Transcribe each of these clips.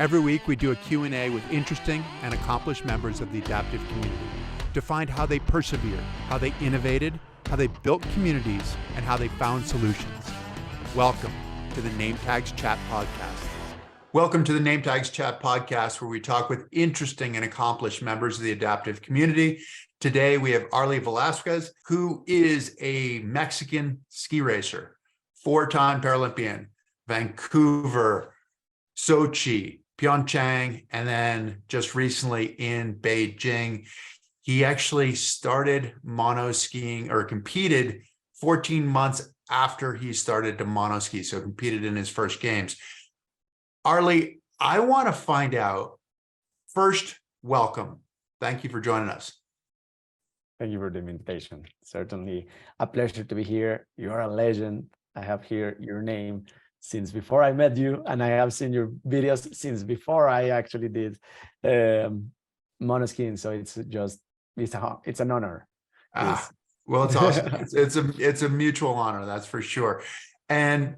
Every week we do a Q&A with interesting and accomplished members of the adaptive community to find how they persevered, how they innovated, how they built communities, and how they found solutions. Welcome to the Nametags Chat Podcast. Welcome to the Nametags Chat Podcast, where we talk with interesting and accomplished members of the adaptive community. Today we have Arly Valasquez, who is a Mexican ski racer, four-time Paralympian, Vancouver, Sochi, Pyeongchang, and then just recently in Beijing. He actually started monoskiing or competed 14 months after he started to monoski, so competed in his first games. Arly, I want to find out, first, welcome. Thank you for joining us. Thank you for the invitation. Certainly a pleasure to be here. You are a legend. I have heard your name since before I met you, and I have seen your videos since before I actually did monoskiing. So it's an honor. Well, it's awesome. it's a mutual honor, that's for sure. And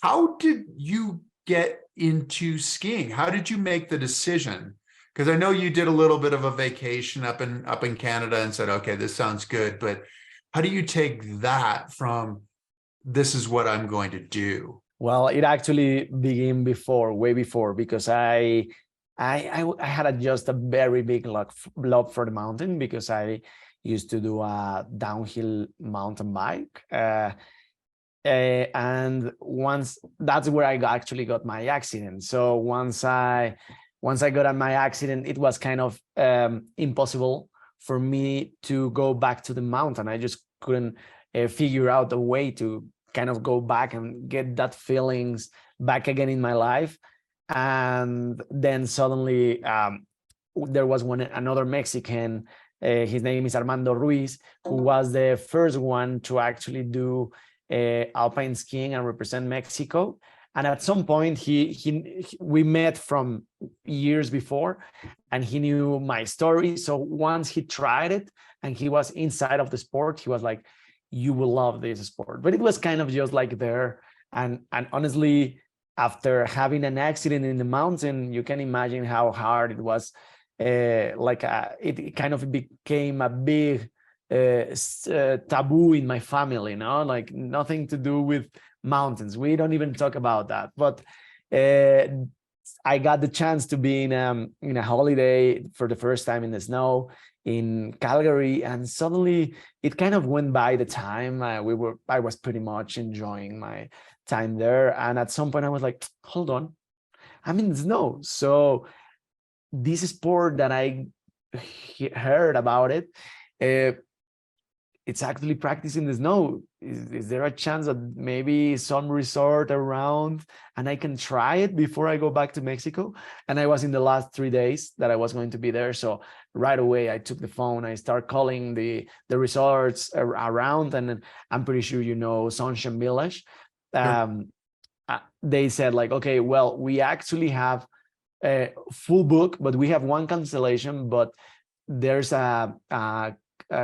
how did you get into skiing? How did you make the decision? Because I know you did a little bit of a vacation up in Canada and said, okay, this sounds good, but how do you take that from this is what I'm going to do? Well, it actually began way before, because I had just a very big love for the mountain, because I used to do a downhill mountain bike. And once that's where I actually got my accident. So once I got on my accident, it was kind of impossible for me to go back to the mountain. I just couldn't figure out a way to kind of go back and get that feelings back again in my life. And then suddenly there was another Mexican, his name is Armando Ruiz, who was the first one to actually do alpine skiing and represent Mexico. And at some point we met from years before, and he knew my story. So once he tried it and he was inside of the sport, he was like, you will love this sport. But it was kind of just like there. And honestly, after having an accident in the mountain, you can imagine how hard it was. It kind of became a big taboo in my family, like nothing to do with mountains. We don't even talk about that. But I got the chance to be in a holiday for the first time in the snow in Calgary, and suddenly it kind of went by the time. I was pretty much enjoying my time there, and at some point I was like, hold on, I'm in the snow. So this sport that I heard about it, it's actually practicing the snow. Is there a chance that maybe some resort around and I can try it before I go back to Mexico? And I was in the last 3 days that I was going to be there. So right away, I took the phone, I started calling the resorts around, and I'm pretty sure you know Sunshine Village. They said like, okay, well, we actually have a full book, but we have one cancellation, but there's a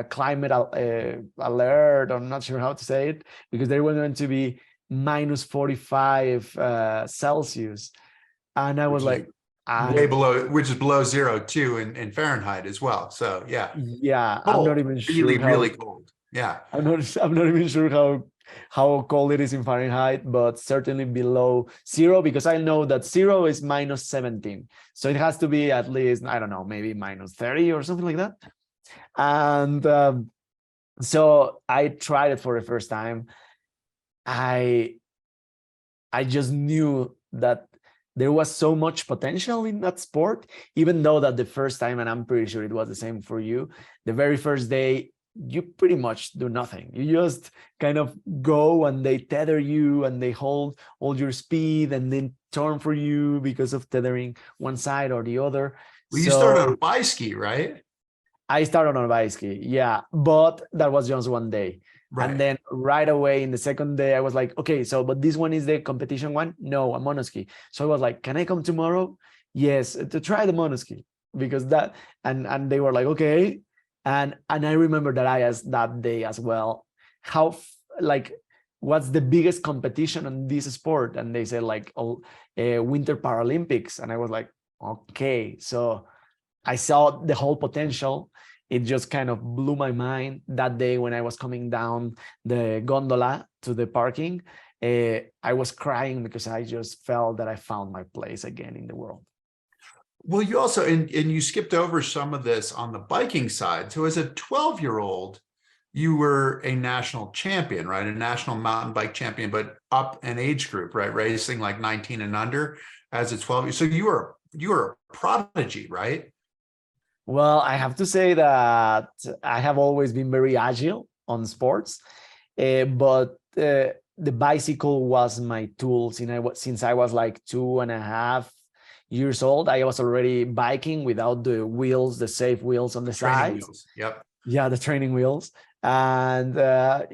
climate alert. I'm not sure how to say it, because they were going to be minus 45 Celsius. And I was like, way below, which is below zero too in Fahrenheit as well. So yeah, I'm not even sure. Really cold. Yeah, I'm not even sure how cold it is in Fahrenheit, but certainly below zero, because I know that zero is minus 17. So it has to be at least, I don't know, maybe minus 30 or something like that. And so I tried it for the first time. I just knew that there was so much potential in that sport, even though that the first time, and I'm pretty sure it was the same for you, the very first day, you pretty much do nothing. You just kind of go, and they tether you, and they hold all your speed, and then turn for you because of tethering one side or the other. Well, you started on a bi-ski, right? I started on a bike, yeah, but that was just one day. Right. And then right away in the second day, I was like, okay, but this one is the competition one? No, a monoski. So I was like, can I come tomorrow? Yes, to try the monoski, because that, and they were like, okay. And I remember that I asked that day as well, how, like, what's the biggest competition on this sport? And they said like, oh, Winter Paralympics. And I was like, okay. So I saw the whole potential. It just kind of blew my mind that day when I was coming down the gondola to the parking. I was crying because I just felt that I found my place again in the world. Well, you also, and you skipped over some of this on the biking side. So as a 12-year-old, you were a national champion, right? A national mountain bike champion, but up an age group, right? Racing like 19 and under as a 12. So you were a prodigy, right? Well, I have to say that I have always been very agile on sports, but the bicycle was my tool since I was like 2.5 years old. I was already biking without the wheels, the safe wheels on the Training sides. wheels. Yep. Yeah, the training wheels. And I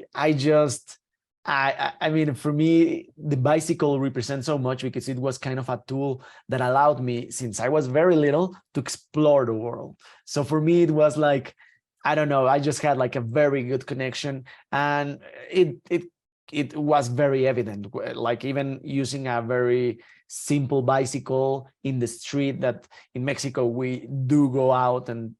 mean, for me, the bicycle represents so much because it was kind of a tool that allowed me, since I was very little, to explore the world. So for me, it was like, I don't know, I just had like a very good connection, and it was very evident. Like even using a very simple bicycle in the street, that in Mexico we do go out and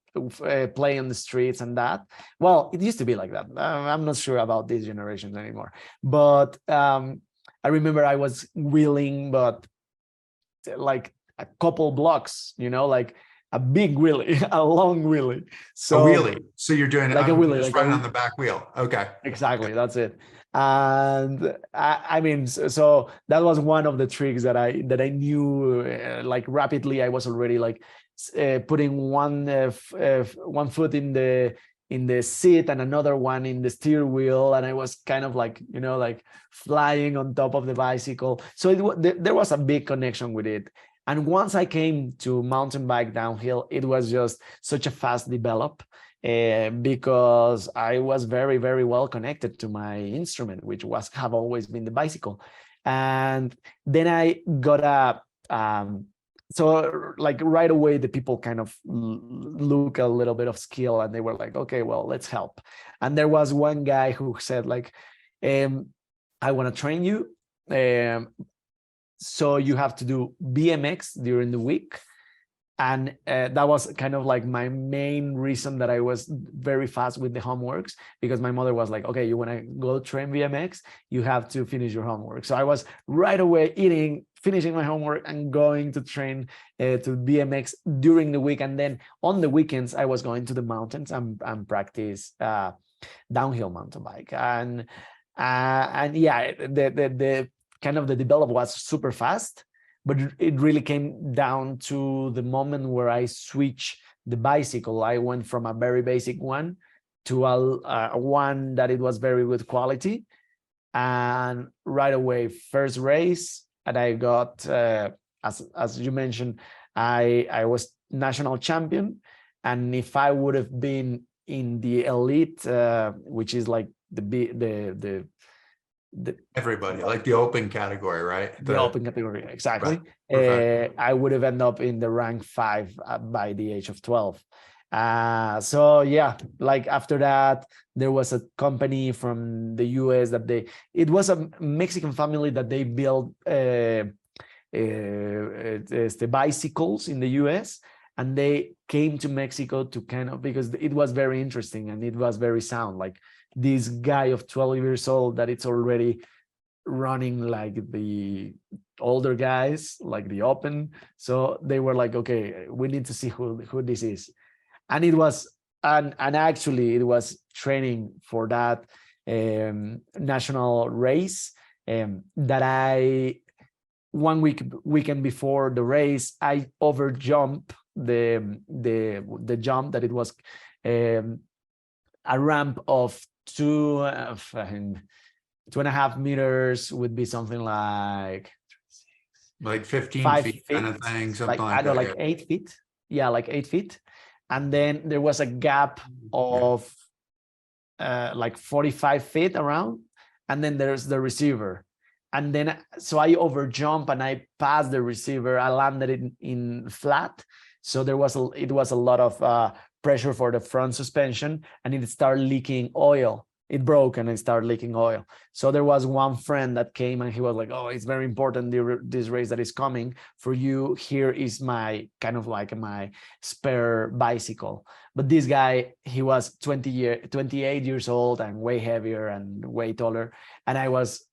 play on the streets and that. Well, it used to be like that. I'm not sure about these generations anymore, but I remember I was wheeling, but like a couple blocks, like a big wheelie, a long wheelie. So a wheelie. So you're doing like a wheelie, just like riding on the back wheel. Okay. Exactly, that's it. And I mean, so that was one of the tricks that I knew like rapidly. I was already like putting one foot in the seat and another one in the steer wheel, and I was kind of like like flying on top of the bicycle. So there was a big connection with it. And once I came to mountain bike downhill, it was just such a fast develop. Because I was very, very well connected to my instrument, which have always been the bicycle. And then I got so like right away, the people kind of look a little bit of skill, and they were like, okay, well, let's help. And there was one guy who said like, I want to train you. So you have to do BMX during the week. And that was kind of like my main reason that I was very fast with the homeworks, because my mother was like, okay, you want to go train BMX, you have to finish your homework. So I was right away finishing my homework and going to train to BMX during the week. And then on the weekends, I was going to the mountains and practice downhill mountain bike. And yeah, the kind of the develop was super fast. But it really came down to the moment where I switched the bicycle. I went from a very basic one to a one that it was very good quality. And right away, first race, and I got, as you mentioned, I was national champion. And if I would have been in the elite, which is like the everybody, like the open category, right? The open category, exactly. Right. I would have ended up in the rank 5 by the age of 12. So yeah, like after that, there was a company from the US that it was a Mexican family that they built the bicycles in the US, and they came to Mexico to kind of, because it was very interesting and it was very sound. Like this guy of 12 years old that it's already running like the older guys, like the open. So they were like, okay, we need to see who this is. And it was, and actually it was training for that national race that one weekend before the race, I overjump the jump that it was a ramp of 2.5 meters, would be something like 15 feet kind of thing, something like I don't know, that. like 8 feet. Yeah, like 8 feet. And then there was a gap of like 45 feet around. And then there's the receiver. And then, so I overjump and I passed the receiver. I landed in flat. So it was a lot of pressure for the front suspension, and it started leaking oil. it broke and it started leaking oil. So there was one friend that came and he was like, oh, it's very important, this race that is coming for you. Here is my kind of like my spare bicycle. But this guy, he was 28 years old and way heavier and way taller. And I was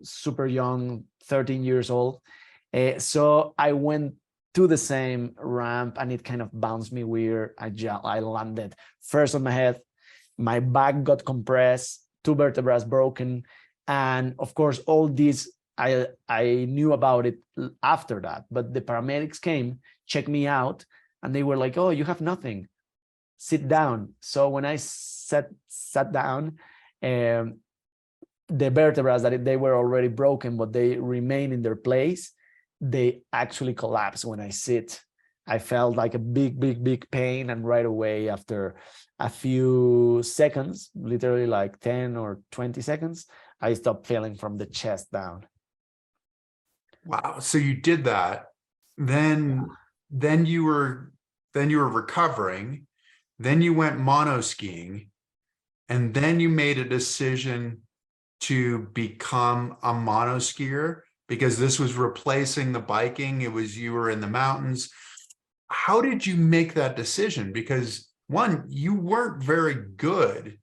super young, 13 years old. So I went to the same ramp and it kind of bounced me weird. I landed first on my head. My back got compressed, 2 vertebrae broken. And of course, all this, I knew about it after that, but the paramedics came, checked me out, and they were like, oh, you have nothing, sit down. So when I sat down, the vertebrae that they were already broken, but they remain in their place, they actually collapsed when I sit. I felt like a big pain, and right away after a few seconds, literally like 10 or 20 seconds, I stopped feeling from the chest down. Wow. So you did that. Then you were recovering. Then you went mono skiing, and then you made a decision to become a mono skier because this was replacing the biking. It was, you were in the mountains. How did you make that decision? Because one, you weren't very good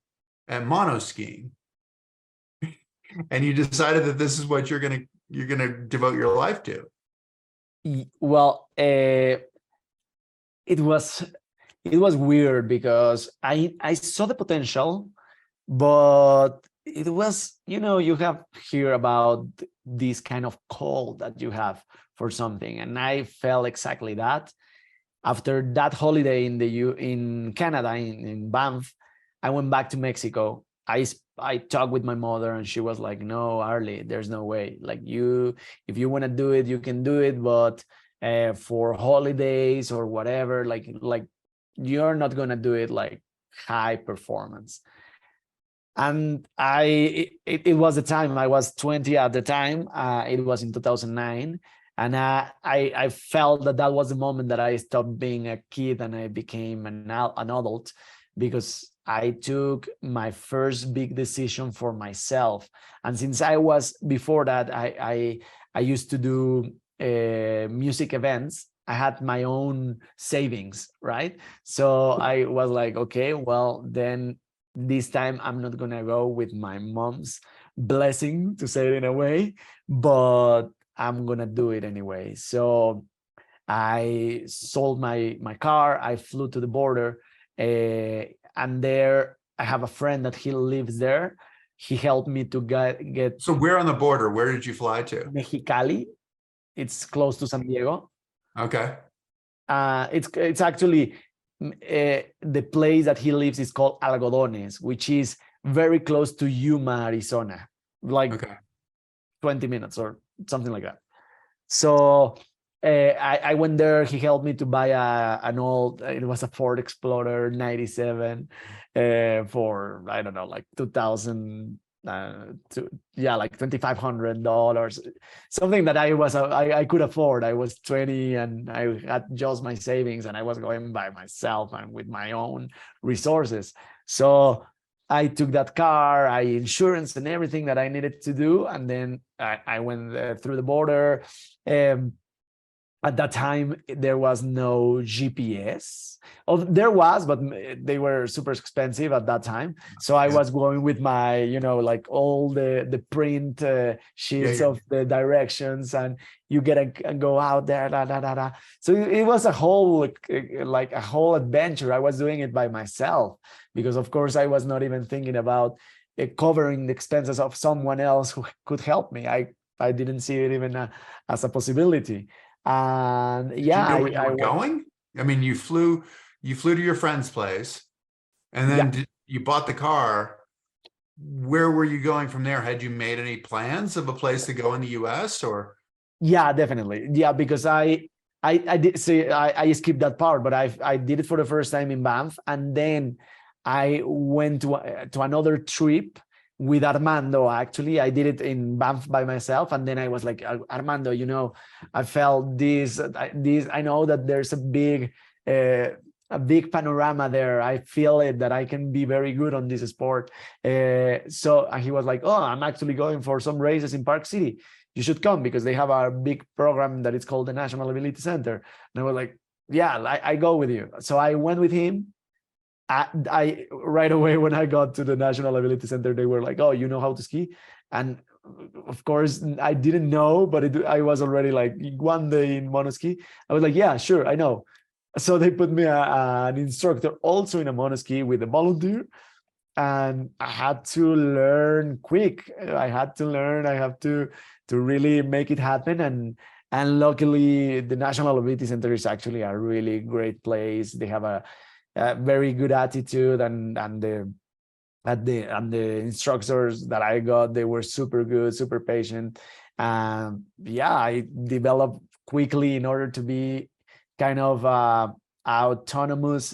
at mono skiing, and you decided that this is what you're gonna devote your life to. Well, it was weird because I saw the potential, but it was, you have hear about this kind of call that you have for something, and I felt exactly that. After that holiday in Canada, in Banff, I went back to Mexico. I talked with my mother, and she was like, no, Arly, there's no way. Like, if you want to do it, you can do it, but for holidays or whatever, like you're not going to do it like high performance. And it was the time, I was 20 at the time. It was in 2009. And I felt that was the moment that I stopped being a kid and I became an adult, because I took my first big decision for myself. And since I was, before that, I used to do music events. I had my own savings, right? So I was like, okay, well, then this time I'm not gonna go with my mom's blessing, to say it in a way, but I'm gonna do it anyway. So I sold my car. I flew to the border, and there I have a friend that he lives there. He helped me to get. So where on the border? Where did you fly to? Mexicali. It's close to San Diego. Okay. It's actually the place that he lives is called Algodones, which is very close to Yuma, Arizona, like 20 minutes or something like that. So I went there. He helped me to buy an old, it was a Ford Explorer 97 for, I don't know, like 2000, like $2,500, something that I could afford. I was 20 and I had just my savings, and I was going by myself and with my own resources. So I took that car, I insurance and everything that I needed to do, and then I went through the border. At that time, there was no GPS. Oh, there was, but they were super expensive at that time. So I was going with my, like all the print sheets of the directions, and you get and go out there, So it was a whole adventure. I was doing it by myself because, of course, I was not even thinking about covering the expenses of someone else who could help me. I didn't see it even as a possibility. And Did you know where you were going? I mean, you flew to your friend's place, and then you bought the car. Where were you going from there? Had you made any plans of a place to go in the US, or? Yeah, definitely. Yeah, because I did say I skipped that part, but I did it for the first time in Banff, and then I went to another trip with Armando. Actually, I did it in Banff by myself, and then I was like, Armando, I felt this. I know that there's a big a big panorama there. I feel it that I can be very good on this sport. So he was like, oh, I'm actually going for some races in Park City. You should come because they have a big program that is called the National Ability Center. And I was like, yeah, I go with you. So I went with him. I right away when I got to the National Ability Center, they were like, oh, you know how to ski? And of course I didn't know, but I was already like one day in monoski. I was like, yeah, sure, I know. So they put me an instructor also in a monoski with a volunteer, and I had to learn quick. I had to learn. I have to really make it happen. And luckily, the National Ability Center is actually a really great place. They have a very good attitude, and the instructors that I got, they were super good, super patient. Yeah, I developed quickly in order to be kind of autonom.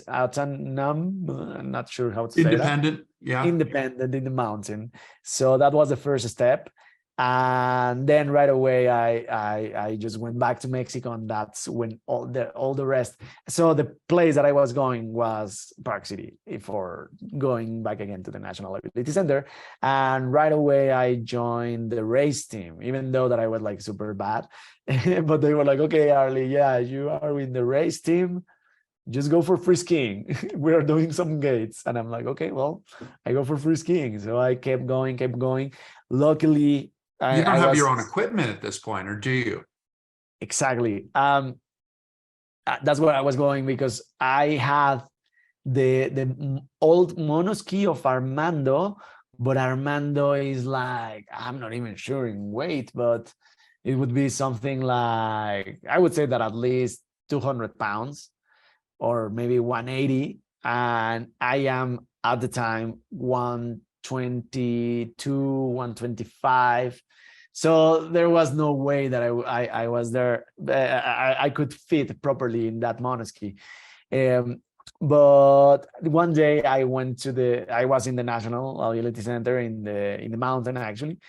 I'm not sure how to say that. Independent, yeah. Independent in the mountain. So that was the first step. And then right away I just went back to Mexico, and that's when all the rest. So the place that I was going was Park City for going back again to the National Ability Center. And right away I joined the race team, even though that I was like super bad. But they were like, okay, Arly, yeah, you are in the race team, just go for free skiing. We are doing some gates. And I'm like, okay, well, I go for free skiing. So I kept going. Luckily, you don't have your own equipment at this point, or do you? Exactly. That's where I was going, because I had the old monoski of Armando, but Armando is like, I'm not even sure in weight, but it would be something like, I would say that at least 200 pounds or maybe 180. And I am at the time 122, 125. So there was no way that I was there. I could fit properly in that monoski. But one day I was in the National Ability Center in the mountain actually.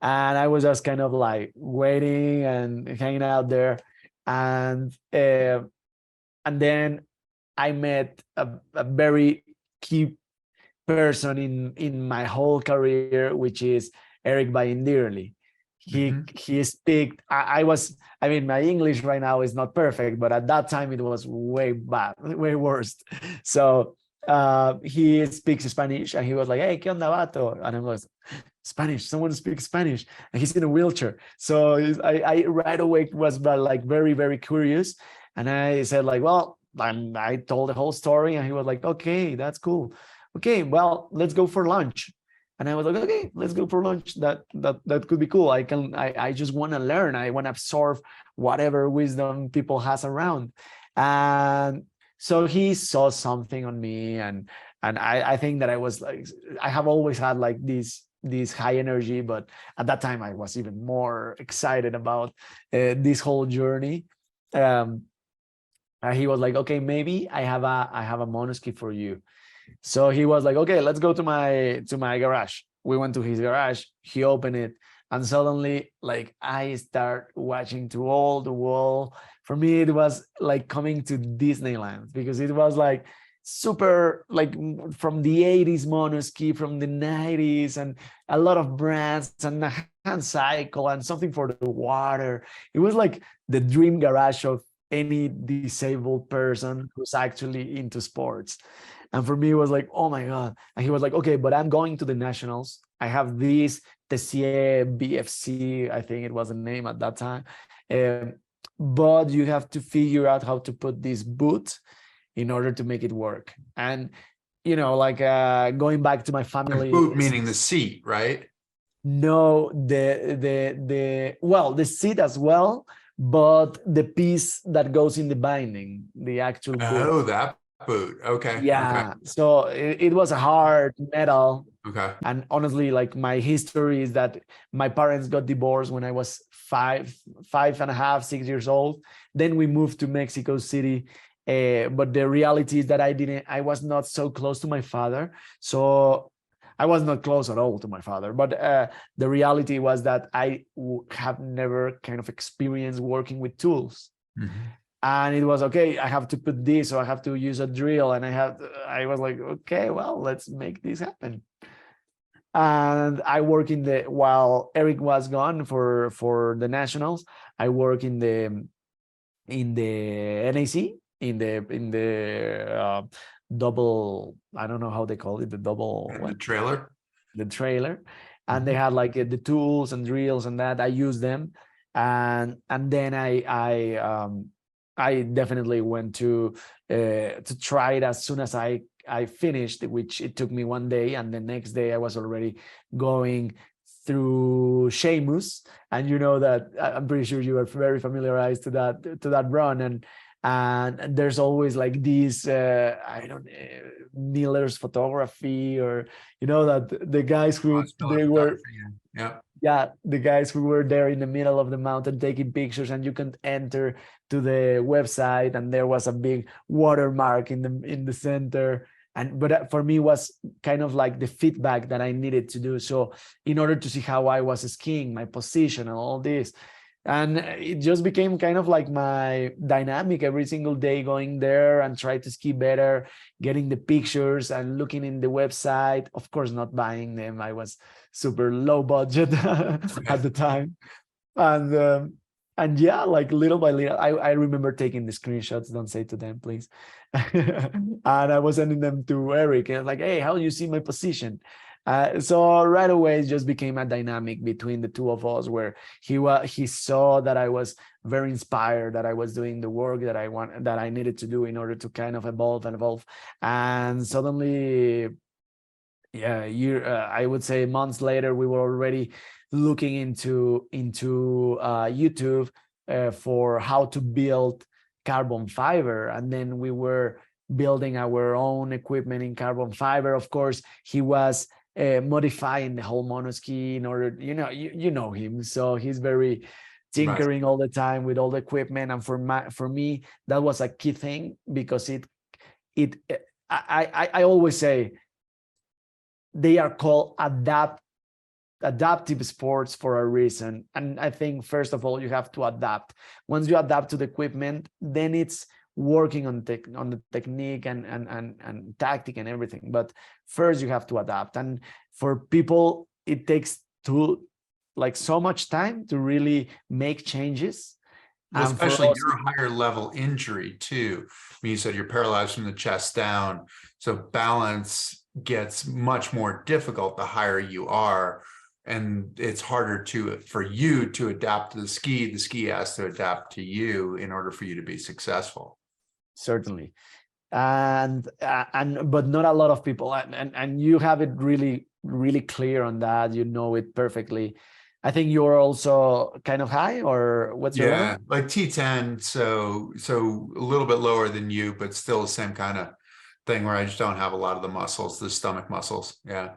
And I was just kind of like waiting and hanging out there. And then I met a very key person in my whole career, which is Eric Baindirli. He speak. I mean, my English right now is not perfect, but at that time it was way bad, way worse. So he speaks Spanish, and he was like, "Hey, ¿qué onda, vato?" And I'm like, "Spanish? Someone speaks Spanish?" And he's in a wheelchair. So I right away was like very, very curious, and I said like, "Well," and I told the whole story, and he was like, "Okay, that's cool. Okay, well, let's go for lunch." And I was like, okay, let's go for lunch. That could be cool. I just want to learn. I want to absorb whatever wisdom people has around. And so he saw something on me, and I think that I was like, I have always had like this high energy, but at that time I was even more excited about this whole journey. He was like, okay, maybe I have a monoski for you. So he was like, okay, let's go to my garage. We went to his garage. He opened it, and suddenly, like, I start watching to all the wall. For me, it was like coming to Disneyland, because it was like super, like from the 80s monoski, from the 90s, and a lot of brands, and a hand cycle, and something for the water. It was like the dream garage of any disabled person who's actually into sports. And for me, it was like, oh my God. And he was like, okay, but I'm going to the nationals. I have this Tessier BFC, I think it was the name at that time. But you have to figure out how to put this boot in order to make it work. And, you know, like going back to my family. The boot meaning the seat, right? No, the seat as well, but the piece that goes in the binding, the actual boot. Oh, that boot. Okay. Yeah. Okay. So it was a hard metal. Okay. And honestly, like, my history is that my parents got divorced when I was 5.5, 6 years old. Then we moved to Mexico City. But the reality is that I was not so close to my father. So I was not close at all to my father. But the reality was that I have never kind of experienced working with tools. Mm-hmm. And it was okay, I have to put this, or I have to use a drill, and I was like, okay, well, let's make this happen. And I work in the, while Eric was gone for the nationals, I work in the NAC, in the double, I don't know how they call it, the double, The trailer. the trailer. And they had like the tools and drills and that. I used them, and then I definitely went to try it as soon as I finished, which it took me one day, and the next day I was already going through Sheamus. And you know that, I'm pretty sure you are very familiarized to that run. And there's always like these I don't Miller's photography, or you know, that the guys who they were, yeah, the guys who were there in the middle of the mountain taking pictures, and you can enter to the website, and there was a big watermark in the center. But for me, was kind of like the feedback that I needed to do, so in order to see how I was skiing, my position and all this. And it just became kind of like my dynamic every single day, going there and try to ski better, getting the pictures and looking in the website, of course not buying them, I was super low budget at the time. And yeah, like little by little, I remember taking the screenshots, don't say to them, please. And I was sending them to Eric, and like, hey, how do you see my position? So right away it just became a dynamic between the two of us, where he saw that I was very inspired, that I was doing the work that I needed to do in order to kind of evolve. And suddenly, yeah, I would say months later, we were already looking into YouTube for how to build carbon fiber, and then we were building our own equipment in carbon fiber. Of course, he was modifying the whole monoski in order, you know him, so he's very tinkering all the time with all the equipment. And for me, that was a key thing, because I always say they are called adaptive sports for a reason. And I think, first of all, you have to adapt. Once you adapt to the equipment, then it's working on the technique and tactic and everything. But first you have to adapt. And for people, it takes so much time to really make changes. Well, especially you're a higher level injury too. I mean, you said you're paralyzed from the chest down, so balance gets much more difficult the higher you are, and it's harder for you to adapt to the ski. The ski has to adapt to you in order for you to be successful. Certainly. But not a lot of people, and you have it really, really clear on that. You know it perfectly. I think you're also kind of high, or what's your level? Like T10, so a little bit lower than you, but still the same kind of thing, where I just don't have a lot of the muscles, the stomach muscles. Yeah.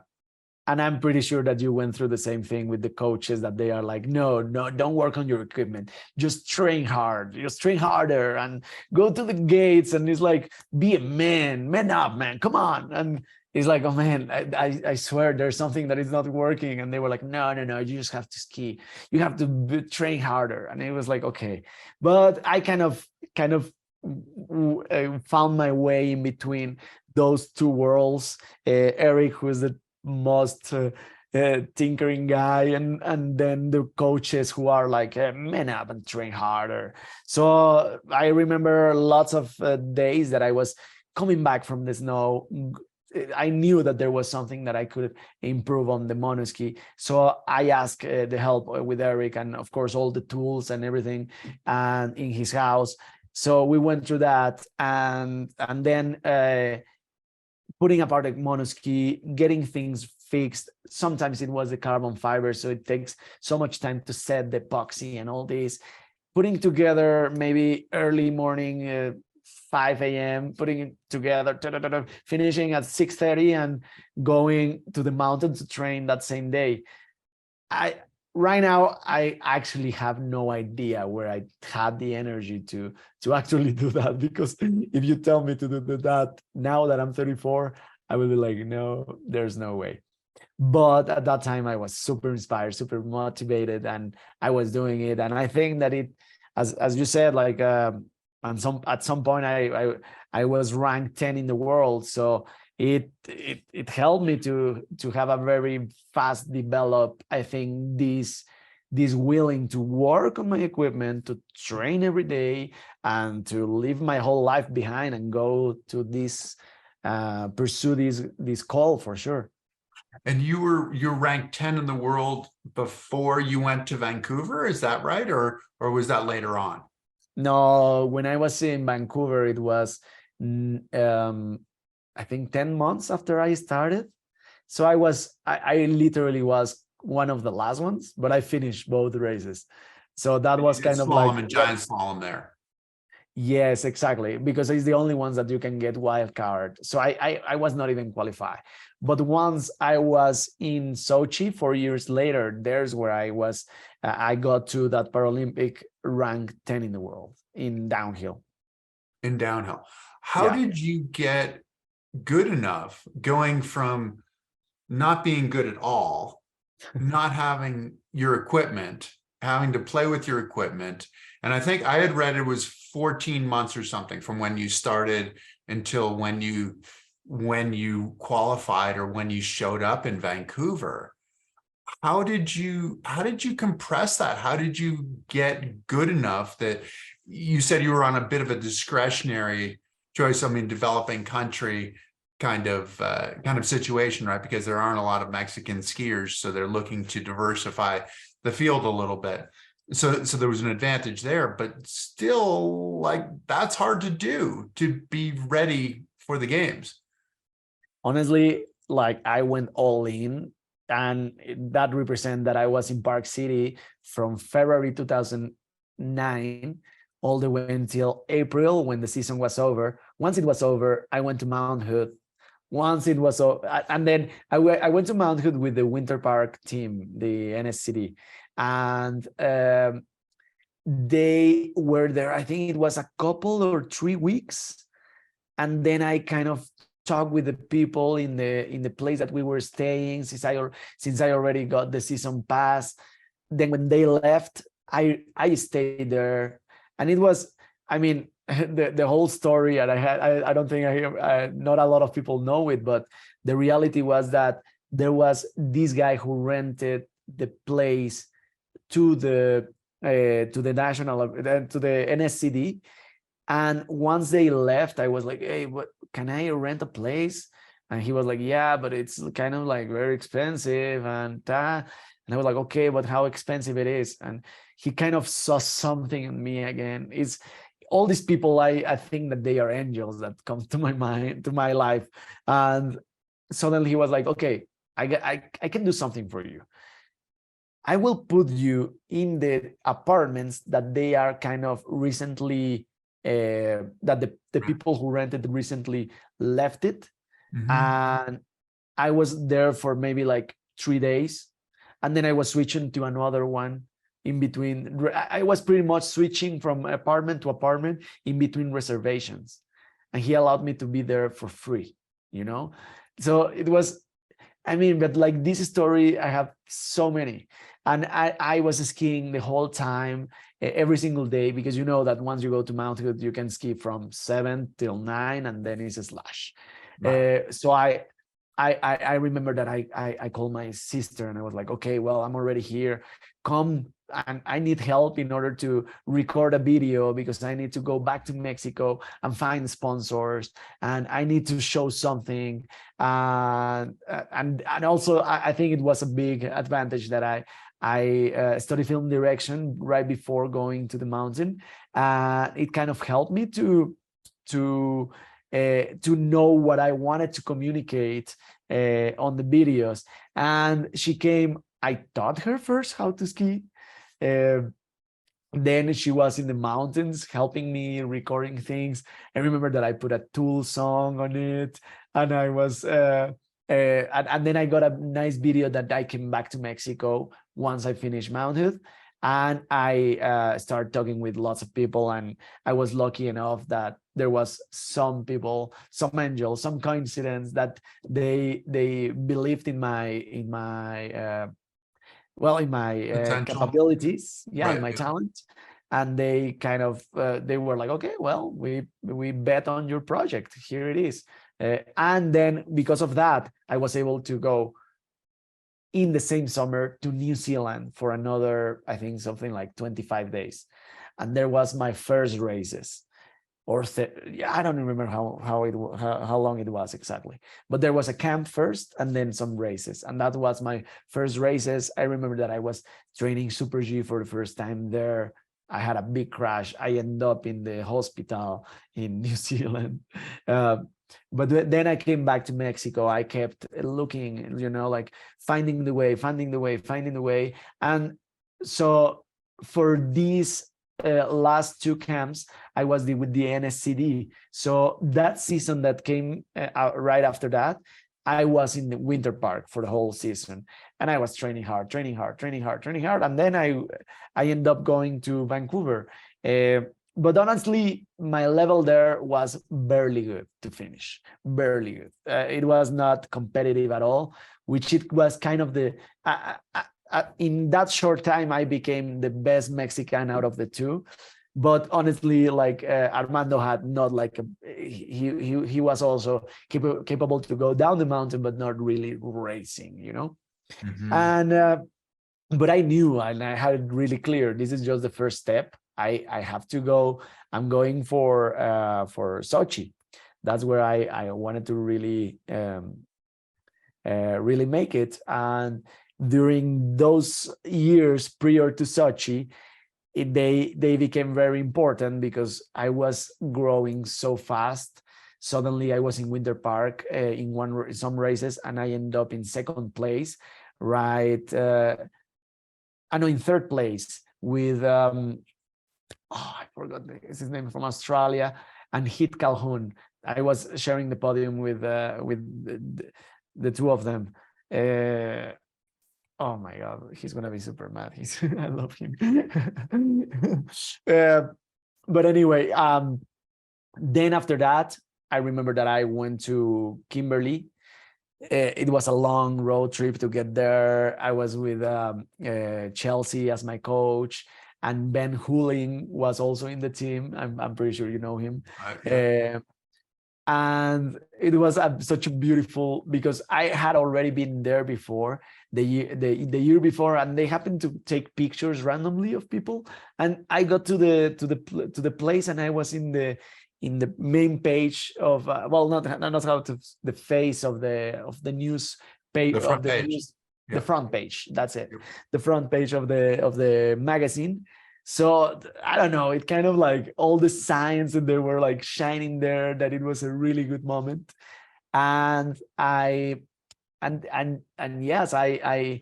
And I'm pretty sure that you went through the same thing with the coaches, that they are like, no, don't work on your equipment. Just train hard, just train harder and go to the gates. And it's like, be a man up, man, come on. And it's like, oh man, I swear there's something that is not working. And they were like, no, you just have to ski. You have to train harder. And it was like, okay. But I kind of found my way in between those two worlds. Eric, who is the most tinkering guy, and then the coaches who are like, man up and train harder. So I remember lots of days that I was coming back from the snow. I knew that there was something that I could improve on the monoski. So I asked the help with Eric, and of course all the tools and everything, and in his house. So we went through that, and then putting apart the monoski, getting things fixed. Sometimes it was the carbon fiber, so it takes so much time to set the epoxy and all this. Putting together maybe early morning, 5 a.m., putting it together, finishing at 6:30 and going to the mountain to train that same day. Right now, I actually have no idea where I had the energy to actually do that, because if you tell me to do that now that I'm 34, I will be like, no, there's no way. But at that time, I was super inspired, super motivated, and I was doing it. And I think that as you said, like and at some point I was ranked 10 in the world. So it helped me to have a very fast develop, I think, this willing to work on my equipment, to train every day, and to leave my whole life behind and go to this pursue this call for sure. And you're ranked 10 in the world before you went to Vancouver, is that right? Or was that later on? No, when I was in Vancouver, it was I think 10 months after I started. So I literally was one of the last ones, but I finished both races. So that was kind of like slalom and giant slalom there. Yes, exactly, because it's the only ones that you can get wild card. So I was not even qualified. But once I was in Sochi 4 years later, there's where I got to that Paralympic rank 10 in the world in downhill. In downhill. How did you get good enough going from not being good at all, not having your equipment, having to play with your equipment? And I think I had read it was 14 months or something from when you started until when you qualified or when you showed up in Vancouver. How did you compress that? How did you get good enough that you said you were on a bit of a discretionary choice? I mean, developing country kind of situation, right? Because there aren't a lot of Mexican skiers, so they're looking to diversify the field a little bit. So there was an advantage there, but still, like, that's hard to do, to be ready for the games. Honestly, like, I went all in, and that represents that I was in Park City from February 2009 all the way until April when the season was over. Once it was over, I went to Mount Hood. Once it was over, and then I went to Mount Hood with the Winter Park team, the NSCD, and they were there. I think it was a couple or 3 weeks, and then I kind of talked with the people in the place that we were staying, since I already got the season pass. Then when they left, I stayed there, and it was, I mean, the whole story. And I don't think not a lot of people know it, but the reality was that there was this guy who rented the place to the national, to the NSCD. And once they left, I was like, hey, what, can I rent a place? And he was like, yeah, but it's kind of like very expensive. And I was like, okay, but how expensive it is? And he kind of saw something in me again. It's all these people, I think that they are angels that come to my mind, to my life. And suddenly he was like, okay, I can do something for you. I will put you in the apartments that they are kind of recently, that the people who rented recently left it. Mm-hmm. And I was there for maybe like 3 days. And then I was switching to another one in between. I was pretty much switching from apartment to apartment in between reservations. And he allowed me to be there for free, you know? So it was, I mean, but like this story, I have so many. And I was skiing the whole time, every single day, because you know that once you go to Mount Hood, you can ski from 7 till 9, and then it's a slash. Right. So I remember that I called my sister, and I was like, okay, well, I'm already here. Come, and I need help in order to record a video, because I need to go back to Mexico and find sponsors, and I need to show something. And also, I think it was a big advantage that I studied film direction right before going to the mountain. It kind of helped me to know what I wanted to communicate on the videos. And she came, I taught her first how to ski. Then she was in the mountains helping me recording things. I remember that I put a Tool song on it, and I was and then I got a nice video that I came back to Mexico once I finished Mount Hood, and I started talking with lots of people. And I was lucky enough that there was some people, some angels, some coincidence that they believed in my capabilities, in my talent. and they kind of they were like, okay, well, we bet on your project. Here it is. And then because of that, I was able to go in the same summer to New Zealand for another, I think something like 25 days. And there was my first races. I don't remember how long it was exactly, but there was a camp first and then some races, and that was my first races. I remember that I was training Super G for the first time there. I had a big crash. I ended up in the hospital in New Zealand. But then I came back to Mexico. I kept looking, like finding the way. And so for these last two camps, I was with the NSCD. So that season that came out right after that, I was in the winter park for the whole season, and I was training hard. And then I ended up going to Vancouver. But honestly, my level there was barely good to finish, barely good. It was not competitive at all, which it was kind of the, in that short time, I became the best Mexican out of the two. But honestly, like Armando had not like he was also capable to go down the mountain, but not really racing, Mm-hmm. And but I knew, and I had it really clear. This is just the first step. I have to go. I'm going for Sochi. That's where I wanted to really really make it. And during those years prior to Sochi, they became very important because I was growing so fast. Suddenly I was in Winter Park in some races, and I ended up in second place, right? In third place with I forgot his name, from Australia, and Hit Calhoun. I was sharing the podium with the two of them. Oh my God, he's gonna be super mad. I love him. But anyway, then after that, I remember that I went to Kimberly. It was a long road trip to get there. I was with Chelsea as my coach, and Ben Huling was also in the team. I'm pretty sure you know him. Yeah. And it was such a beautiful, because I had already been there before the year before, and they happened to take pictures randomly of people, and I got to the place, and I was in the main page of not how to, the face of the news page, The front of the page. news, Yep. the front page. That's it. Yep. The front page of the magazine. So I don't know, it kind of like all the signs that they were like shining there, that it was a really good moment. And yes, I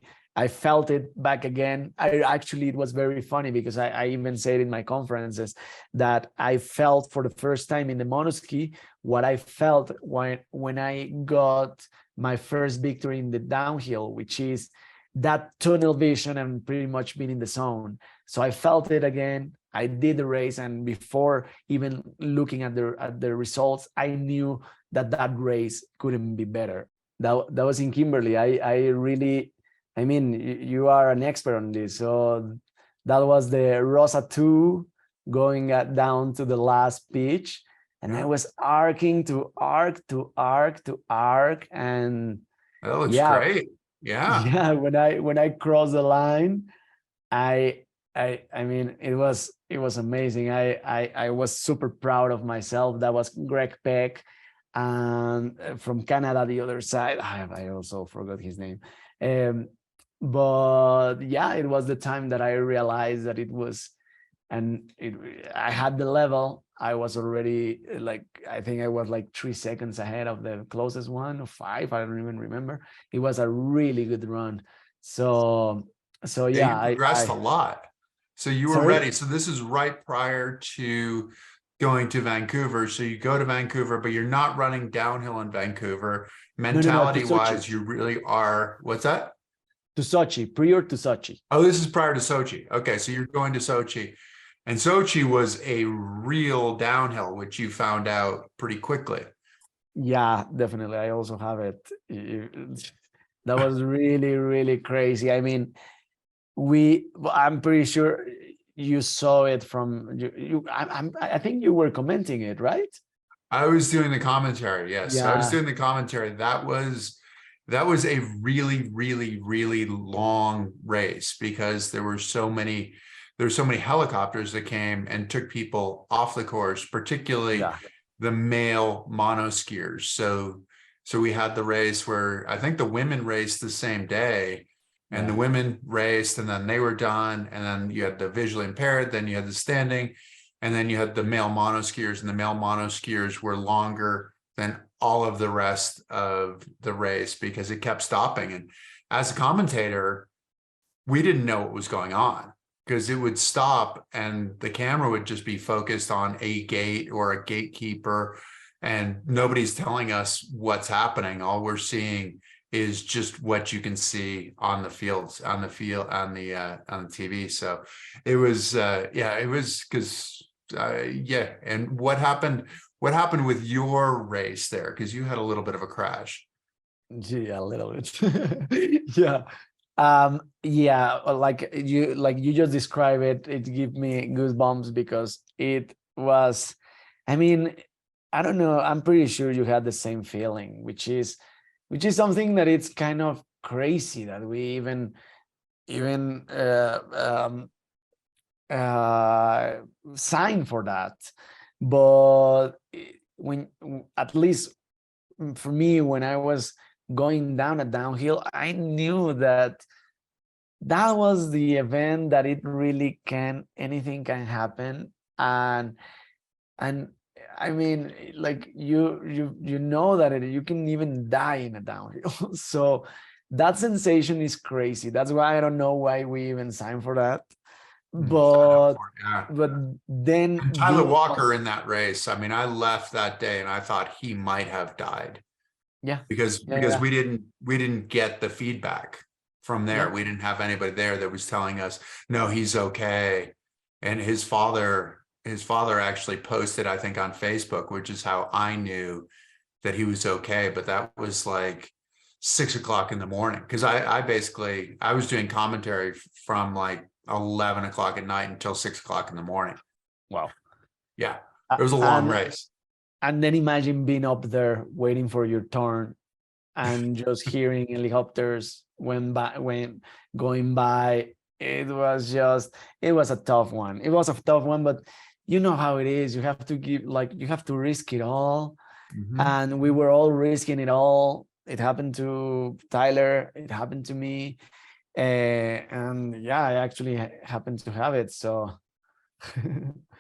felt it back again. It was very funny because I even said in my conferences that I felt for the first time in the monoski what I felt when I got my first victory in the downhill, which is that tunnel vision and pretty much being in the zone. So I felt it again. I did the race, and before even looking at the results, I knew that race couldn't be better. That was in Kimberly. I mean, you are an expert on this. So that was the Rosa 2 going down to the last pitch, and I was arcing to arc, and That looks great. Yeah. When I crossed the line, I mean, it was amazing. I was super proud of myself. That was Greg Peck, and from Canada, the other side. I also forgot his name. But yeah, it was the time that I realized that it was, and I had the level. I was already I think I was 3 seconds ahead of the closest one, or 5. I don't even remember. It was a really good run. So yeah, you progressed a lot. So you were ready. So this is right prior to going to Vancouver. So you go to Vancouver, but you're not running downhill in Vancouver. Mentality wise, you really are. What's that? To Sochi, prior to Sochi. Oh, this is prior to Sochi. Okay, so you're going to Sochi. And Sochi was a real downhill, which you found out pretty quickly. Yeah, definitely. I also have it. That was really, really crazy. I mean, I'm pretty sure you saw it from I think you were commenting it, right? I was doing the commentary. Yes, I was Yeah. doing the commentary. That was a really, really, really long race because there were so many helicopters that came and took people off the course, particularly Yeah. the male monoskiers. So we had the race where I think the women raced the same day, and the women raced and then they were done. And then you had the visually impaired, then you had the standing, and then you had the male monoskiers, and the male monoskiers were longer than all of the rest of the race because it kept stopping. And as a commentator, we didn't know what was going on because it would stop and the camera would just be focused on a gate or a gatekeeper, and nobody's telling us what's happening. All we're seeing is just what you can see on the fields, on the TV. So it was, it was because, And what happened with your race there? Because you had a little bit of a crash. Yeah, a little bit. Yeah. Like you just described it, it gave me goosebumps because it was, I mean, I don't know, I'm pretty sure you had the same feeling, which is something that it's kind of crazy that we even sign for that. But when, at least for me, when I was going down a downhill, I knew that was the event that it really anything can happen. And I mean, like you know that you can even die in a downhill. So that sensation is crazy. That's why I don't know why we even signed for that. But then and Tyler Walker in that race, I mean, I left that day and I thought he might have died. Yeah. Because we didn't get the feedback from there. We didn't have anybody there that was telling us, no, he's okay. And his father actually posted, I think, on Facebook, which is how I knew that he was okay. But that was like 6 o'clock in the morning. Because I was doing commentary from like 11 o'clock at night until 6 o'clock in the morning. Wow. Yeah. It was a long race. And then imagine being up there waiting for your turn and just hearing helicopters going by. It was a tough one. It was a tough one, but you know how it is. You have to risk it all. Mm-hmm. And we were all risking it all. It happened to Tyler. It happened to me. And yeah, I actually happened to have it. So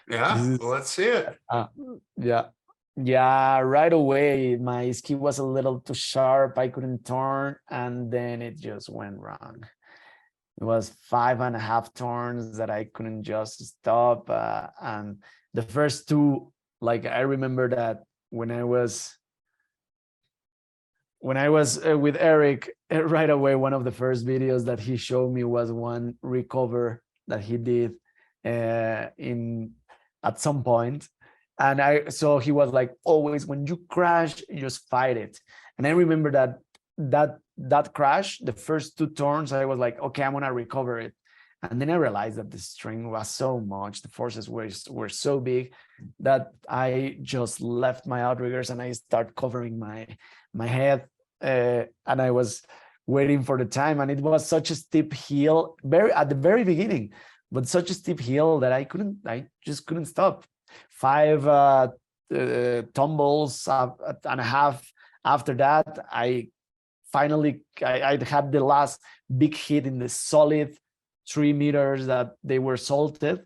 yeah, well, let's see it. Yeah, right away my ski was a little too sharp. I couldn't turn, and then it just went wrong. It was 5.5 turns that I couldn't just stop. And the first two, like I remember that when I was with Eric, right away, one of the first videos that he showed me was one recover that he did at some point. And so he was like, always when you crash, you just fight it. And I remember that crash, the first 2 turns, I was like, okay, I'm gonna recover it. And then I realized that the string was so much, the forces were so big that I just left my outriggers and I started covering my head. And I was waiting for the time, and it was such a steep hill, at the very beginning, but such a steep hill that I just couldn't stop. 5 tumbles and a half after that, I had the last big hit in the solid 3 meters that they were salted,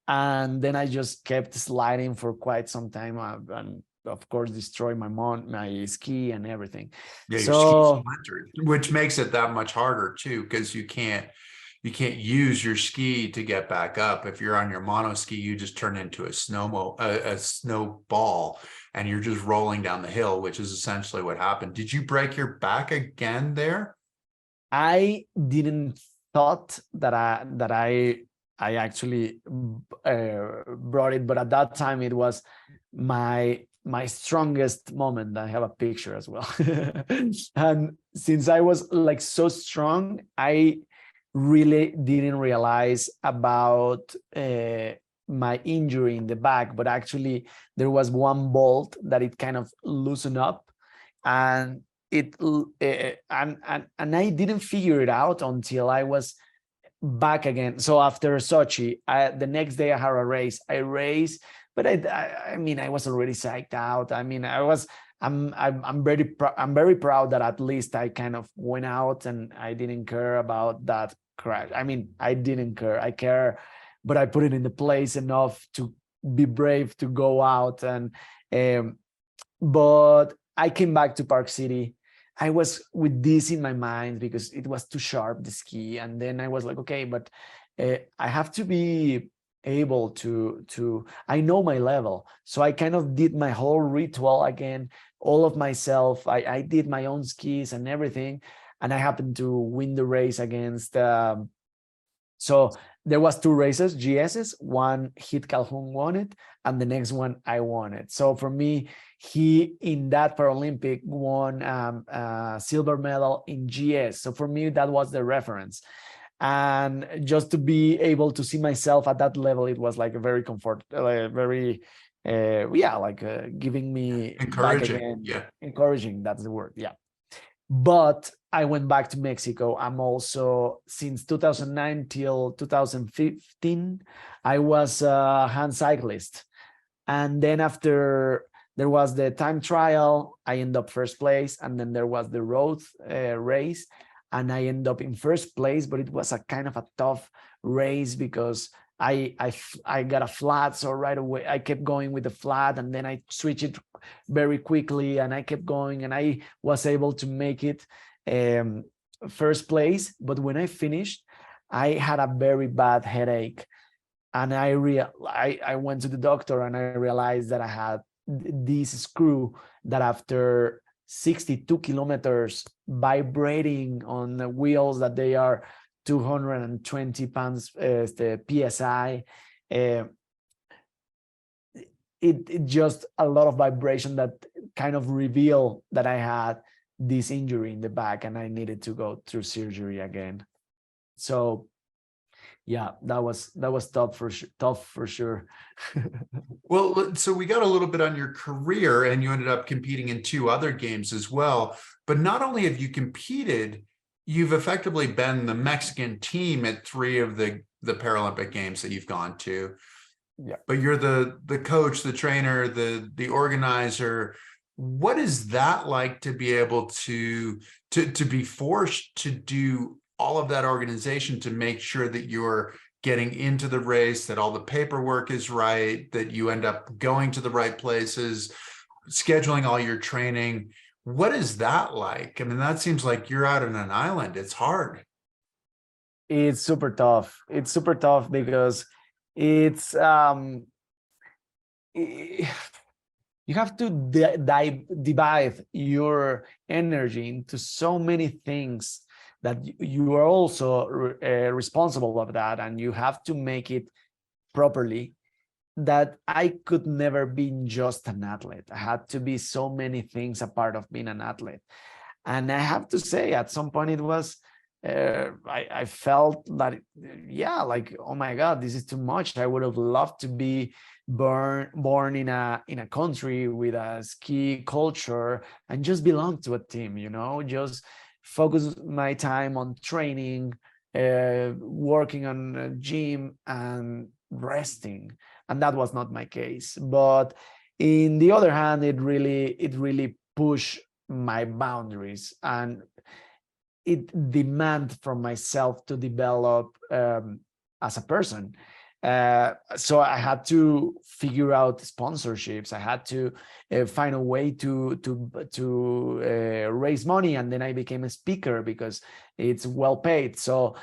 and then I just kept sliding for quite some time, and of course destroyed my ski and everything. Yeah, your so ski splintered, which makes it that much harder too, because you can't use your ski to get back up. If you're on your mono ski, you just turn into a snowball, and you're just rolling down the hill, which is essentially what happened. Did you break your back again there? I didn't thought that I actually brought it, but at that time it was my strongest moment. I have a picture as well. And since I was like so strong, I really didn't realize about my injury in the back, but actually there was one bolt that it kind of loosened up, and and I didn't figure it out until I was back again. So after Sochi, the next day I had a race. I raced, but I mean, I was already psyched out. I mean, I'm very proud that at least I kind of went out and I didn't care about that crash. I mean, I didn't care. I care, but I put it in the place enough to be brave to go out. And but I came back to Park City. I was with this in my mind because it was too sharp, the ski. And then I was like, okay, but I have to be able to I know my level. So I kind of did my whole ritual again, all of myself. I did my own skis and everything. And I happened to win the race against, so there was 2 races, GSs, one Hit Calhoun won it, and the next one I won it. So for me, he in that Paralympic won silver medal in GS. So for me, that was the reference. And just to be able to see myself at that level, it was like a very very, giving me Encouraging. back again. Yeah. Encouraging, that's the word. Yeah. But I went back to Mexico. I'm also, since 2009 till 2015, I was a hand cyclist. And then after there was the time trial, I ended up first place. And then there was the road race, and I ended up in first place, but it was a kind of a tough race because I got a flat. So right away, I kept going with the flat, and then I switched it very quickly, and I kept going, and I was able to make it first place. But when I finished, I had a very bad headache, and I went to the doctor, and I realized that I had this screw that after 62 kilometers vibrating on the wheels that they are 220 pounds the PSI, it just a lot of vibration that kind of revealed that I had this injury in the back and I needed to go through surgery again. So yeah, that was tough for sure. Well, so we got a little bit on your career, and you ended up competing in 2 other games as well. But not only have you competed, you've effectively been the Mexican team at 3 of the Paralympic games that you've gone to. Yeah. But you're the coach, the trainer, the organizer. What is that like to be able to be forced to do all of that organization to make sure that you're getting into the race, that all the paperwork is right, that you end up going to the right places, scheduling all your training? What is that like? I mean, that seems like you're out on an island. It's hard. It's super tough. It's super tough because it's you have to divide your energy into so many things that you are also responsible of that, and you have to make it properly. That I could never be just an athlete. I had to be so many things a part of being an athlete. And I have to say, at some point it was, I felt that, yeah, like, oh my God, this is too much. I would have loved to be born in a country with a ski culture and just belong to a team, just focus my time on training, working on a gym and resting. And that was not my case. But in the other hand, it really pushed my boundaries, and it demand from myself to develop as a person. So I had to figure out sponsorships. I had to find a way to raise money, and then I became a speaker because it's well paid. So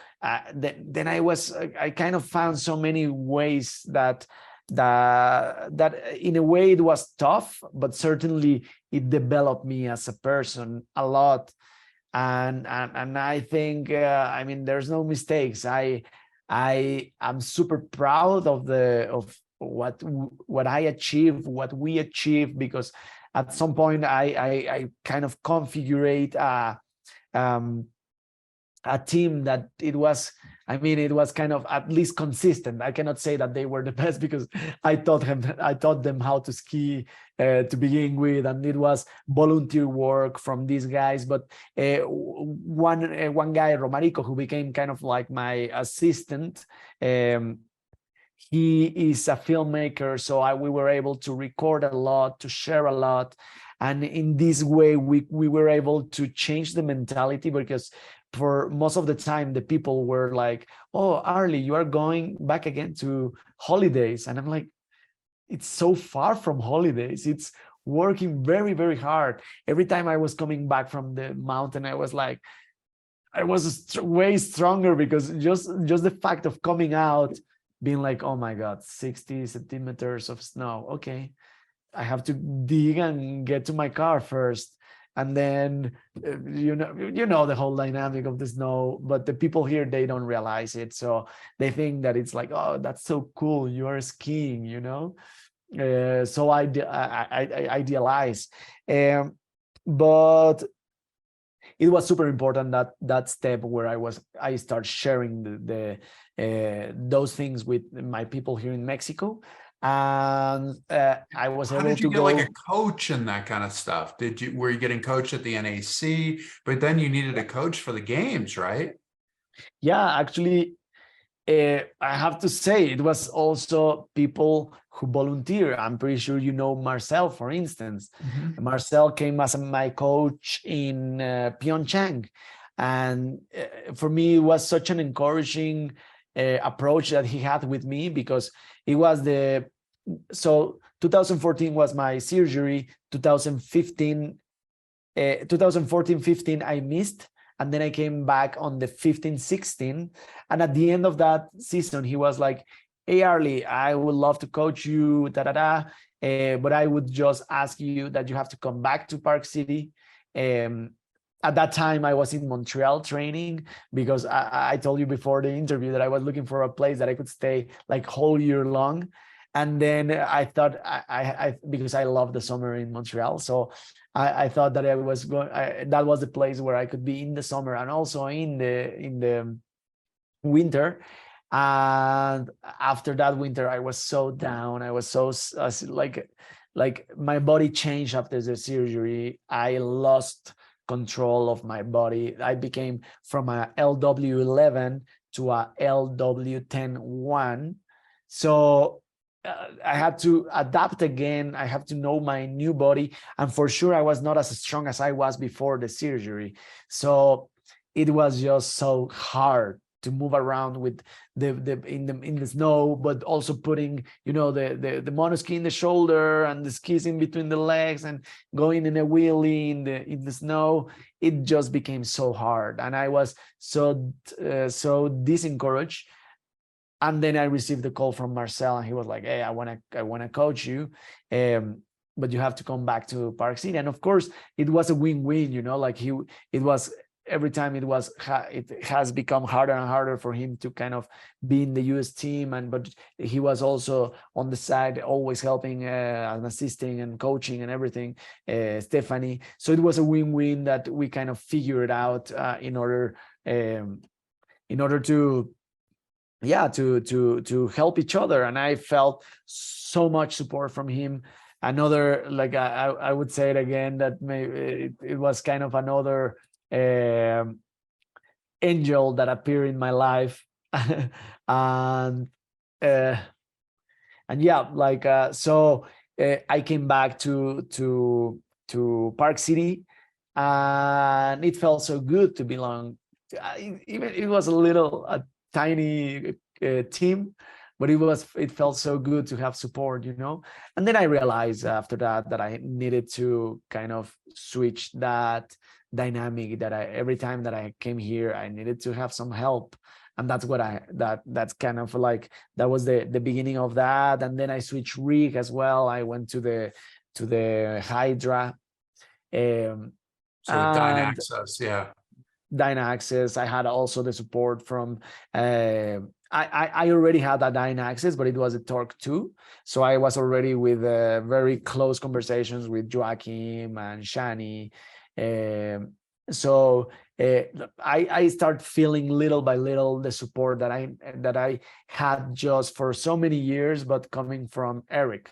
then I kind of found so many ways that in a way it was tough, but certainly it developed me as a person a lot. And I think I mean, there's no mistakes. I'm super proud of what I achieved, what we achieved, because at some point I kind of configurate a team that it was, I mean, it was kind of at least consistent. I cannot say that they were the best because I taught them how to ski to begin with, and it was volunteer work from these guys. But one guy, Romarico, who became kind of like my assistant, he is a filmmaker, so we were able to record a lot, to share a lot, and in this way we were able to change the mentality, because for most of the time the people were like, oh, Arly, you are going back again to holidays. And I'm like, it's so far from holidays. It's working very, very hard. Every time I was coming back from the mountain, I was like, I was way stronger, because just the fact of coming out, being like, oh my God, 60 centimeters of snow. Okay, I have to dig and get to my car first. And then, you know, the whole dynamic of the snow, but the people here, they don't realize it. So they think that it's like, oh, that's so cool, you are skiing, you know? So I idealize. But it was super important that step where I start sharing those things with my people here in Mexico. And I was How able did you to get go like a coach and that kind of stuff? Were you getting coached at the NAC, but then you needed a coach for the games, right? Yeah, actually, I have to say it was also people who volunteer. I'm pretty sure you know Marcel, for instance. Mhm. Marcel came as my coach in Pyeongchang, and for me it was such an encouraging approach that he had with me, because it was so 2014 was my surgery. 2015 2014-15 I missed, and then I came back on the 15-16. And at the end of that season, he was like, hey, Arly, I would love to coach you, but I would just ask you that you have to come back to Park City. At that time, I was in Montreal training, because I told you before the interview that I was looking for a place that I could stay like whole year long. And then I thought, because I love the summer in Montreal, so I thought that that was the place where I could be in the summer and also in the winter. And after that winter, I was so down. I was so like my body changed after the surgery. I lost control of my body. I became from a LW11 to a LW10-1. So I had to adapt again. I have to know my new body. And for sure, I was not as strong as I was before the surgery. So it was just so hard to move around with in the snow, but also putting, you know, the monoski in the shoulder and the skis in between the legs and going in a wheelie in the snow. It just became so hard, and I was so disencouraged. And then I received the call from Marcel, and he was like, hey, I want to coach you, but you have to come back to Park City. And of course, it was a win-win, you know, like it was every time it has become harder and harder for him to kind of be in the US team. But he was also on the side, always helping and assisting and coaching and everything, Stephanie. So it was a win-win that we kind of figured out in order to help each other. And I felt so much support from him. Another, like I would say it again, that maybe it was kind of another angel that appeared in my life. And yeah, like so I came back to Park City, and it felt so good to belong. Even it was a tiny team, but it felt so good to have support, you know. And then I realized after that I needed to kind of switch that dynamic, that every time that I came here, I needed to have some help. And that's what that's kind of like, that was the beginning of that. And then I switched rig as well. I went to the Hydra, So with Dynaccess, yeah. Dynaccess. I had also the support from I already had a Dynaccess, but it was a Torque 2. So I was already with very close conversations with Joachim and Shani. So I start feeling little by little the support that I had just for so many years, but coming from Eric,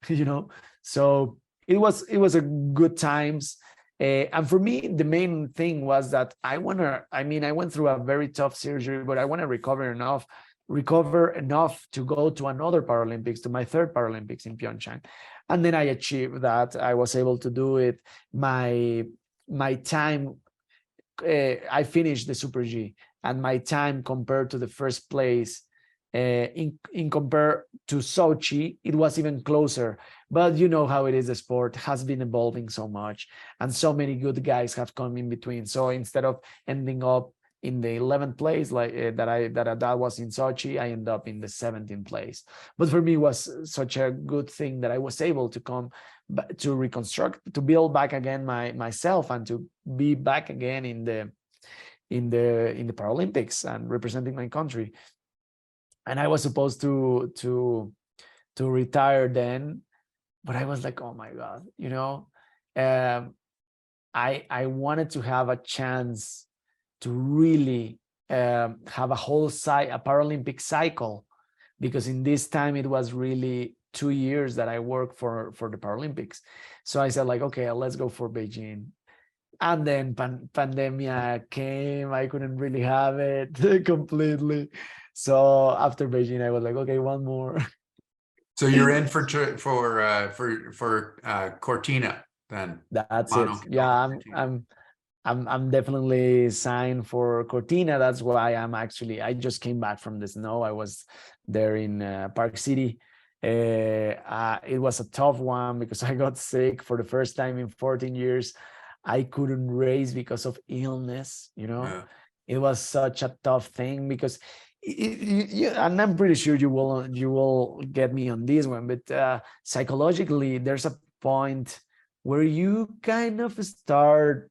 you know. So it was a good times. And for me, the main thing was that I went through a very tough surgery, but I want to recover enough to go to another Paralympics, to my third Paralympics in Pyeongchang. And then I achieved that. I was able to do it. My time, I finished the Super G, and my time compared to the first place, in compare to Sochi, it was even closer. But you know how it is, the sport has been evolving so much, and so many good guys have come in between. So instead of ending up in the 11th place like that was in Sochi, I end up in the 17th place. But for me, it was such a good thing that I was able to come to reconstruct, to build back again myself, and to be back again in the Paralympics and representing my country. And I was supposed to retire then, but I was like, oh my God, you know, I wanted to have a chance to really have a Paralympic cycle, because in this time it was really 2 years that I worked for the Paralympics. So I said like, okay, let's go for Beijing. And then pandemia came. I couldn't really have it completely. So after Beijing, I was like, okay, one more. So you're in for Cortina then. That's it. Mono Yeah, Cortina. I'm definitely signed for Cortina. That's why I just came back from the snow. I was there in Park City. It was a tough one because I got sick for the first time in 14 years. I couldn't race because of illness, you know. Yeah. It was such a tough thing because and I'm pretty sure you will get me on this one, but psychologically there's a point where you kind of start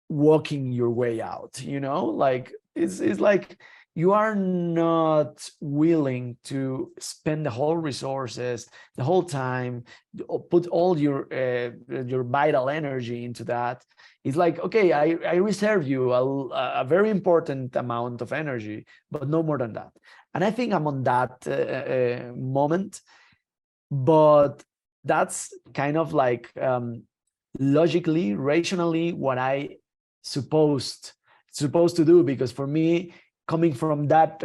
walking your way out, you know, like it's like you are not willing to spend the whole resources, the whole time, put all your vital energy into that. It's like, okay, I reserve you a very important amount of energy, but no more than that. And I think I'm on that moment, but that's kind of like logically, rationally, what I supposed to do, because for me, coming from that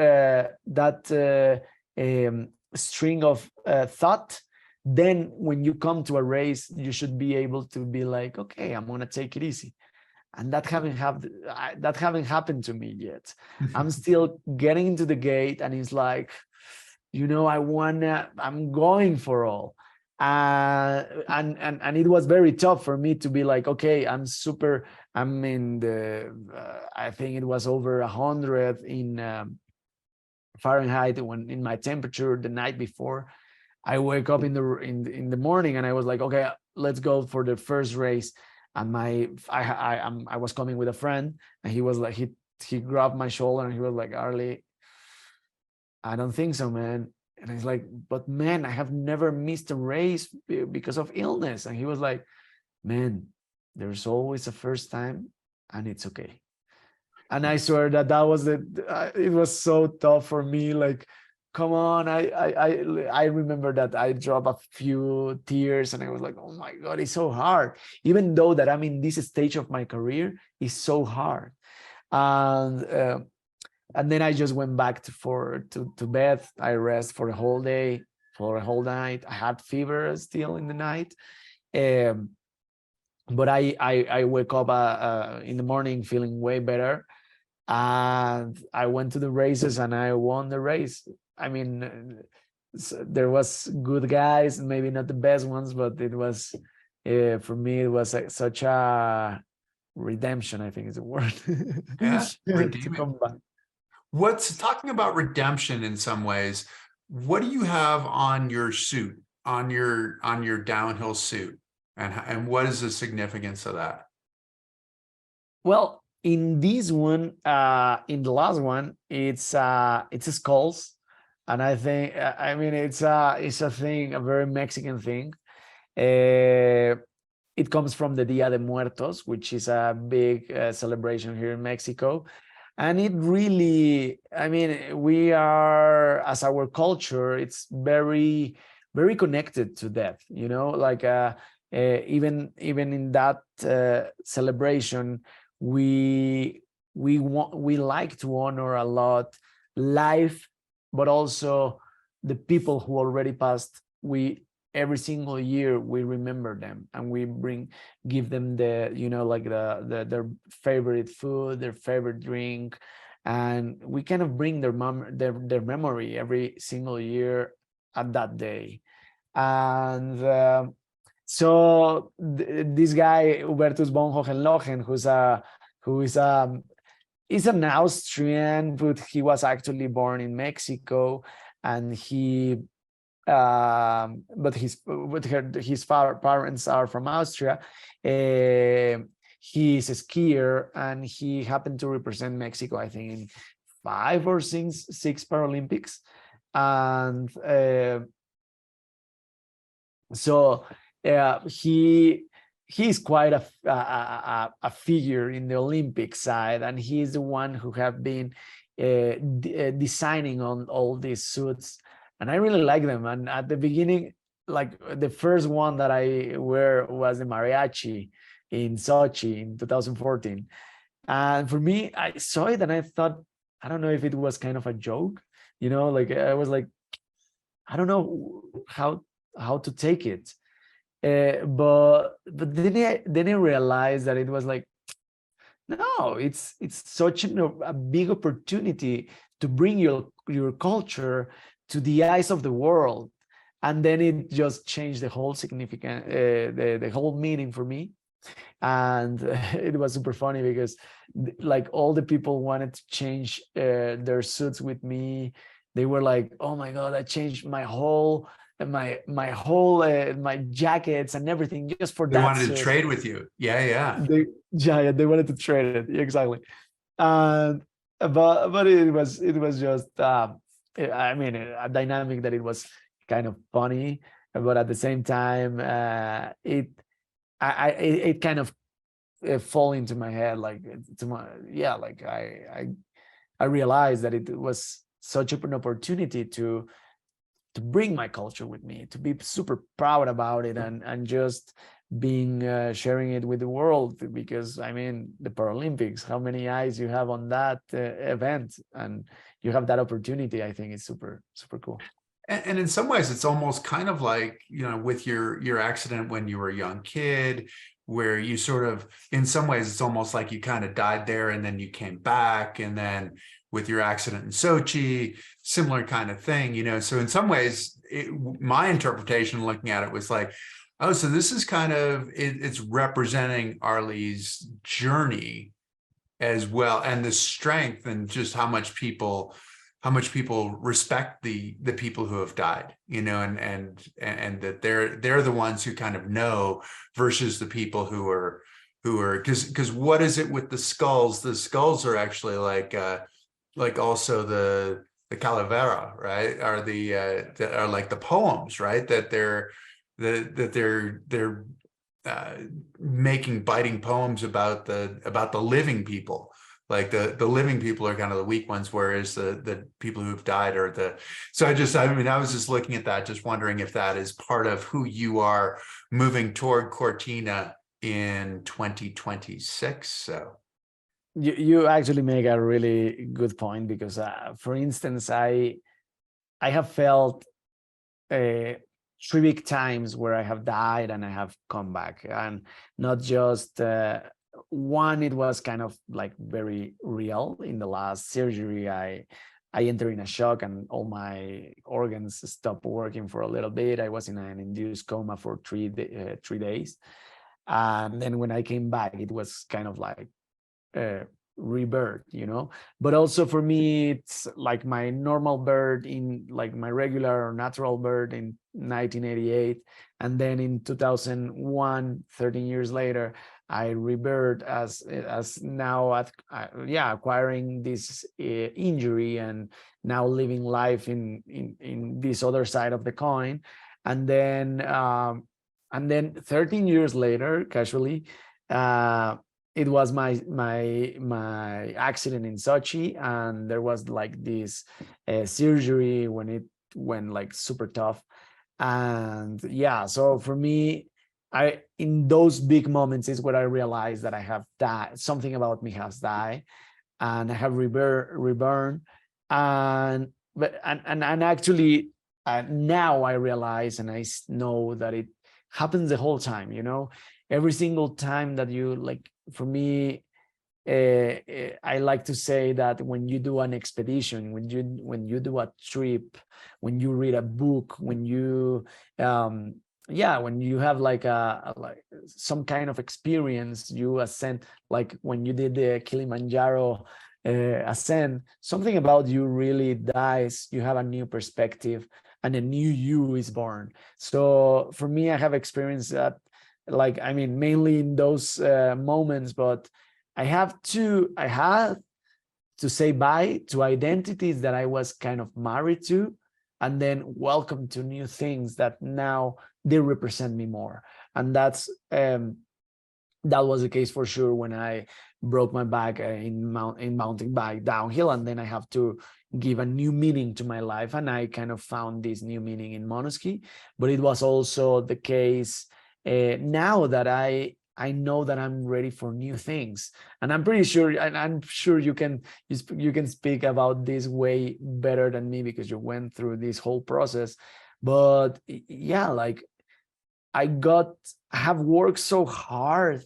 string of thought, then when you come to a race, you should be able to be like, okay, I'm gonna take it easy. And that haven't happened to me yet. I'm still getting into the gate, and it's like, you know, I'm going for all. And it was very tough for me to be like, okay, I'm in the I think it was over 100 in Fahrenheit when in my temperature the night before. I wake up in the morning, and I was like, okay, let's go for the first race. And I was coming with a friend, and he was like, he grabbed my shoulder, and he was like, Arly, I don't think so, man. And he's like, but man, I have never missed a race because of illness. And he was like, man, there's always a first time, and it's okay. And I swear that was it was so tough for me. Like, come on, I remember that I dropped a few tears, and I was like, oh my God, it's so hard. Even though that I'm in this stage of my career, it's so hard. And then I just went back to bed. I rest for a whole day, for a whole night. I had fever still in the night, but I wake up in the morning feeling way better, and I went to the races and I won the race. I mean, there was good guys, maybe not the best ones, but it was for me it was such a redemption, I think is a word. Yeah, To come back. What's talking about redemption in some ways? What do you have on your suit, on your downhill suit, and what is the significance of that? Well, in this one, in the last one, it's skulls, and I think I mean it's a thing, a very Mexican thing. it comes from the Dia de Muertos, which is a big celebration here in Mexico. And it really, I mean, we are, as our culture, it's very, very connected to death, you know, like even in that celebration, we like to honor a lot life, but also the people who already passed. Every single year we remember them, and we give them the, you know, like their favorite food, their favorite drink, and we kind of bring their memory every single year at that day. And so this guy Hubertus von Hohenlohen, he's an Austrian, but he was actually born in Mexico, and but his parents are from Austria. He's a skier, and he happened to represent Mexico, I think, in 5 or 6 Paralympics. And so he's quite a figure in the Olympic side, and he's the one who have been designing on all these suits, and I really like them. And at the beginning, like the first one that I wear was the mariachi in Sochi in 2014. And for me, I saw it and I thought, I don't know if it was kind of a joke, you know, like I was like, I don't know how to take it. But then I realized that it was like, no, it's such a big opportunity to bring your culture to the eyes of the world. And then it just changed the whole significant, the whole meaning for me. And it was super funny because like all the people wanted to change their suits with me. They were like, oh my God, I changed my whole my jackets and everything just for that. They wanted suit. to trade with you. Yeah. They wanted to trade it. Exactly. But it was just I mean, a dynamic that it was kind of funny, but at the same time, it kind of fall into my head, like like I realized that it was such an opportunity to bring my culture with me, to be super proud about it, and just being sharing it with the world. Because I mean, the Paralympics, how many eyes you have on that event, and you have that opportunity. I think it's super cool. And in some ways, it's almost kind of like, you know, with your accident when you were a young kid, where you sort of, in some ways, it's almost like you kind of died there and then you came back. And then with your accident in Sochi, similar kind of thing, you know. So in some ways, my interpretation looking at it was like, oh, so this is kind of, it's representing Arly's journey as well, and the strength, and just how much people respect the people who have died, you know, and that they're the ones who kind of know, versus the people who are because what is it with the skulls? The skulls are actually like also the calavera, right? Are are like the poems, right? That they're making biting poems about the living people. Like the living people are kind of the weak ones, whereas the people who've died are the. So I was just looking at that, just wondering if that is part of who you are moving toward Cortina in 2026. So you actually make a really good point, because for instance, I have felt 3 big times where I have died and I have come back, and not just one. It was kind of like very real. In the last surgery, I entered in a shock and all my organs stopped working for a little bit. I was in an induced coma for 3 days, and then when I came back, it was kind of like rebirth, you know. But also for me, it's like my normal birth, in like my regular or natural birth in 1988, and then in 2001, 13 years later, I rebirth as now acquiring this injury, and now living life in this other side of the coin. And then And then 13 years later, casually, it was my accident in Sochi, and there was like this surgery when it went like super tough. And yeah, so for me, in those big moments is where I realized that I have died. Something about me has died, and I have reborn. And actually, now I realize, and I know that it happens the whole time. You know, every single time that you like. For me, I like to say that when you do an expedition, when you do a trip, when you read a book, when you when you have like like some kind of experience, you ascend, like when you did the Kilimanjaro ascent, something about you really dies. You have a new perspective, and a new you is born. So for me, I have experienced that, like, I mean, mainly in those moments, but I had to say bye to identities that I was kind of married to, and then welcome to new things that now they represent me more. And that was the case for sure when I broke my back in mountain bike downhill, and then I have to give a new meaning to my life, and I kind of found this new meaning in monoski. But it was also the case now that I know that I'm ready for new things, and I'm pretty sure, and I'm sure you can speak about this way better than me because you went through this whole process. But yeah, like I have worked so hard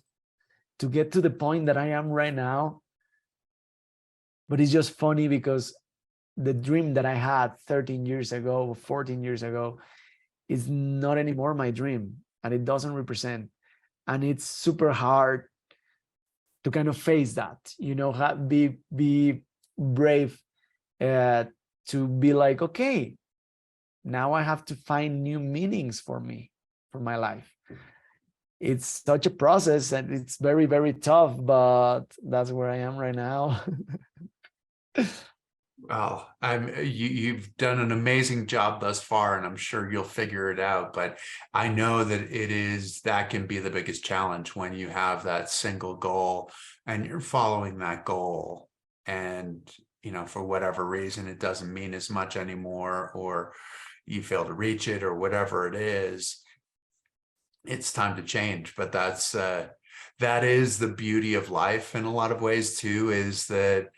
to get to the point that I am right now. But it's just funny because the dream that I had 13 years ago, 14 years ago, is not anymore my dream, and it doesn't represent. And it's super hard to kind of face that, you know, be brave to be like, okay, now I have to find new meanings for me, for my life. It's such a process, and it's very, very tough, but that's where I am right now. Well, you've done an amazing job thus far, and I'm sure you'll figure it out. But I know that that can be the biggest challenge when you have that single goal and you're following that goal, and you know, for whatever reason, it doesn't mean as much anymore, or you fail to reach it, or whatever it is. It's time to change. But that is the beauty of life in a lot of ways too, is that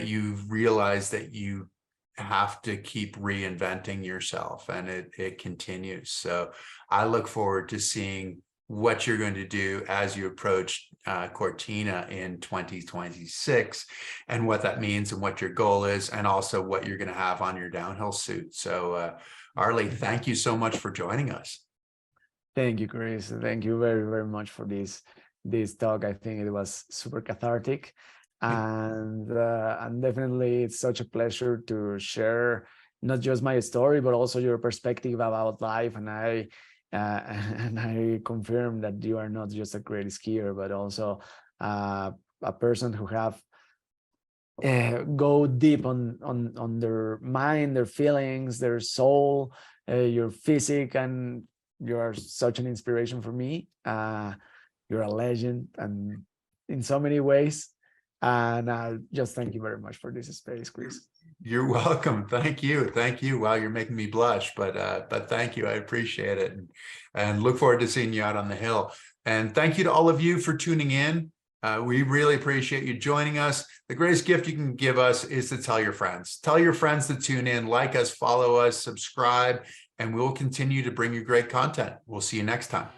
you realize that you have to keep reinventing yourself, and it continues. So I look forward to seeing what you're going to do as you approach Cortina in 2026, and what that means, and what your goal is, and also what you're going to have on your downhill suit. So Arly, thank you so much for joining us. Thank you, Chris. Thank you very, very much for this talk. I think it was super cathartic. And definitely it's such a pleasure to share not just my story, but also your perspective about life. And I confirm that you are not just a great skier, but also a person who have go deep on their mind, their feelings, their soul, your physique, and you are such an inspiration for me. You're a legend, and in so many ways. And just thank you very much for this space, Chris. You're welcome. Thank you. Wow, you're making me blush, but thank you. I appreciate it, and look forward to seeing you out on the hill. And thank you to all of you for tuning in. We really appreciate you joining us. The greatest gift you can give us is to tell your friends. Tell your friends to tune in, like us, follow us, subscribe, and we'll continue to bring you great content. We'll see you next time.